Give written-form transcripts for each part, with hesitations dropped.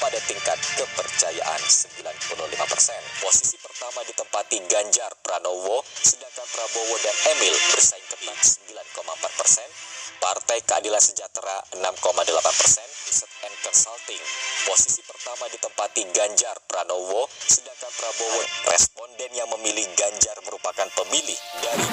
pada tingkat kepercayaan 95%. Posisi pertama ditempati Ganjar Pranowo, sedangkan Prabowo dan Emil bersaing ketat 9,4%. Partai Keadilan Sejahtera 6,8%. Riset and Consulting, posisi pertama ditempati Ganjar Pranowo, sedangkan Prabowo. Responden yang memilih Ganjar merupakan pemilih dari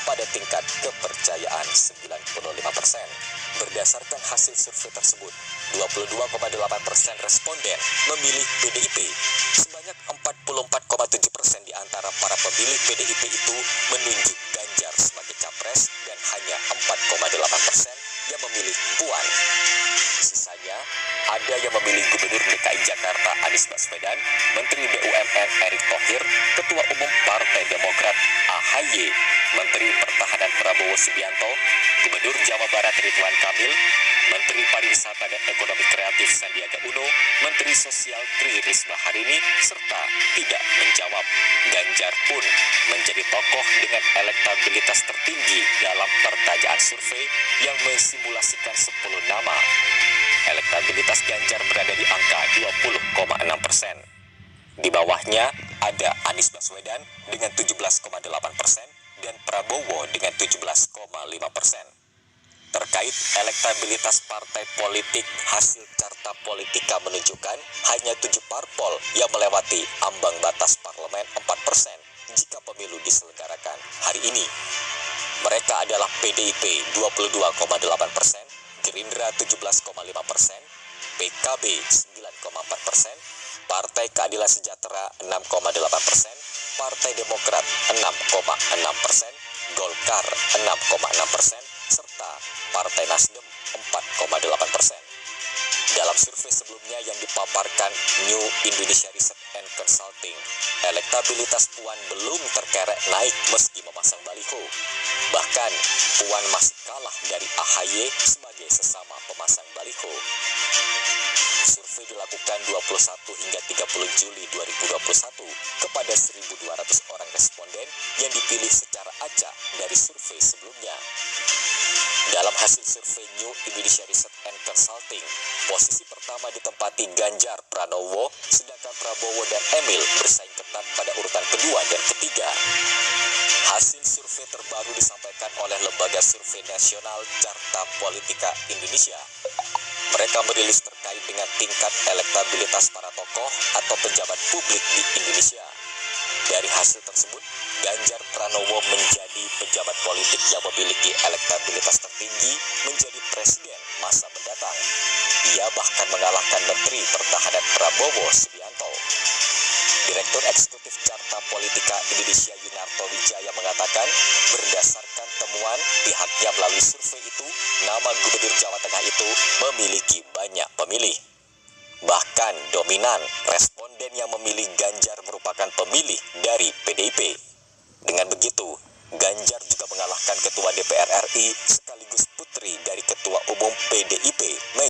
pada tingkat kepercayaan 95%. Berdasarkan hasil survei tersebut, 22,8% responden memilih PDIP. Sebanyak 44,7% di antara para pemilih PDIP itu menunjuk Ganjar sebagai capres dan hanya 4,8% yang memilih Puan. Sisanya, ada yang memilih Gubernur DKI Jakarta Anies Baswedan, Menteri BUMN Erick Thohir, Ketua Umum Partai Demokrat AHY, Menteri Pertahanan Prabowo Subianto, Gubernur Jawa Barat Ridwan Kamil, Menteri Pariwisata dan Ekonomi Kreatif Sandiaga Uno, Menteri Sosial Tri Risma Harini, serta tidak menjawab. Ganjar pun menjadi tokoh dengan elektabilitas tertinggi dalam pertanyaan survei yang mensimulasikan 10 nama. Elektabilitas Ganjar berada di angka 20,6%. Di bawahnya ada Anies Baswedan dengan 17,8% dan Prabowo dengan 17,5%. Terkait elektabilitas partai politik, hasil Carta Politika menunjukkan hanya 7 parpol yang melewati ambang batas parlemen 4% jika pemilu diselenggarakan hari ini. Mereka adalah PDIP 22,8%, Gerindra 17,5%, PKB 9,4%, Partai Keadilan Sejahtera 6,8%, Partai Demokrat 6,6%, Golkar 6,6%, serta Partai Nasdem 4,8%. Dalam survei sebelumnya yang dipaparkan New Indonesia Research and Consulting, elektabilitas Puan belum terkerek naik meski memasang baliho. Bahkan, Puan masih kalah dari AHY sebagai sesama pemasang baliho. Survei dilakukan 21 hingga 30 Juli 2021 kepada 1.200 orang responden yang dipilih secara acak dari survei sebelumnya. Dalam hasil survei New Indonesia Research and Consulting, posisi pertama ditempati Ganjar Pranowo, sedangkan Prabowo dan Emil bersaing ketat pada urutan kedua dan ketiga. Hasil survei terbaru disampaikan oleh Lembaga Survei Nasional Carta Politika Indonesia. Mereka merilis terkait dengan tingkat elektabilitas para tokoh atau pejabat publik di Indonesia. Dari hasil tersebut, Ganjar Pranowo menjadi pejabat politik yang memiliki elektabilitas tertinggi menjadi presiden masa mendatang. Ia bahkan mengalahkan Menteri Pertahanan Prabowo Subianto. Direktur Eksekutif Carta Politika Indonesia Yunarto Wijaya mengatakan, berdasarkan temuan pihaknya melalui survei itu, nama Gubernur Jawa Tengah itu memiliki banyak pemilih. Bahkan dominan responden yang memilih Ganjar merupakan pemilih dari PDIP. Dengan begitu, Ganjar juga mengalahkan Ketua DPR RI sekaligus putri dari Ketua Umum PDIP,